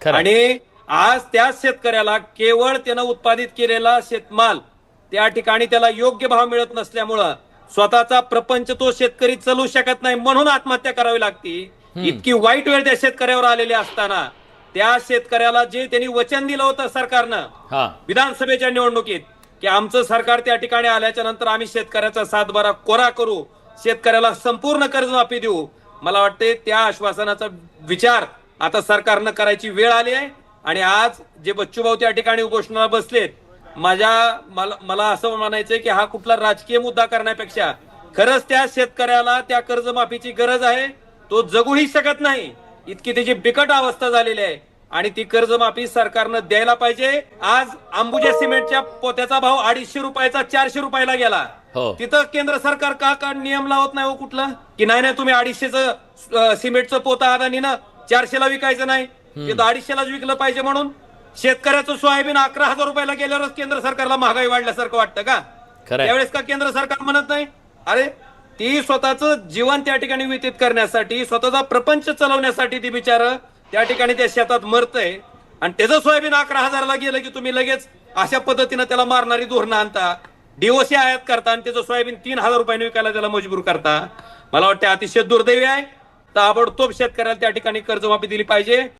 खरं. आणि आज त्या शेतकऱ्याला केवळ त्यानं उत्पादित केलेला शेतमाल त्या ठिकाणी त्याला योग्य भाव मिळत नसल्यामुळं स्वतःचा प्रपंच तो शेतकरी चालू शकत नाही, म्हणून आत्महत्या करावी लागती. इतकी वाईट वेळ त्या शेतकऱ्यावर आलेली असताना त्या शेतकऱ्याला जे त्यांनी वचन दिलं होतं सरकारनं हा. विधानसभेच्या निवडणुकीत, की आमचं सरकार त्या ठिकाणी आल्याच्या नंतर आम्ही शेतकऱ्याचा सातबारा कोरा करू, शेतकऱ्याला संपूर्ण कर्जमाफी देऊ, मला वाटते त्या आश्वासनाचा विचार आता सरकारनं करायची वेळ आली आहे. आणि आज जे बच्चूभाऊ त्या ठिकाणी उपोषणाला बसलेत, मला असं म्हणायचंय की हा कुठला राजकीय मुद्दा करण्यापेक्षा खरंच त्या शेतकऱ्याला त्या कर्जमाफीची गरज आहे. तो जगूही शकत नाही, इतकी त्याची बिकट अवस्था झालेली आहे आणि ती कर्जमाफी सरकारनं द्यायला पाहिजे. आज अंबुजा सिमेंटच्या पोत्याचा भाव 250 रुपयाचा 400 रुपयाला गेला. हो. तिथं केंद्र सरकार का नियम लावत नाही हो कुठला, की नाही तुम्ही 250चं सिमेंटचं पोतं अदानीनं 400ला विकायचं नाही, ते 250लाच विकलं पाहिजे. म्हणून शेतकऱ्याचं सोयाबीन 11,000 रुपयाला गेल्यावरच केंद्र सरकारला महागाई वाढल्यासारखं वाटतं का? खरंय. त्यावेळेस का केंद्र सरकार म्हणत नाही अरे ती स्वतःचं जीवन त्या ठिकाणी व्यतीत करण्यासाठी, स्वतःचा प्रपंच चालवण्यासाठी ती बिचारं त्या ठिकाणी त्या शेतात मरतय आणि त्याचं सोयाबीन 11,000ला गेलं की तुम्ही लगेच अशा पद्धतीनं त्याला मारणारी धोरणं आणता, डीओसी आयात करता आणि त्याचं सोयाबीन 3,000 रुपयाने विकायला त्याला मजबूर करता. मला वाटतं अतिशय दुर्दैवी आहे. ताबडतोब शेतकऱ्याला त्या ठिकाणी कर्जमाफी दिली पाहिजे.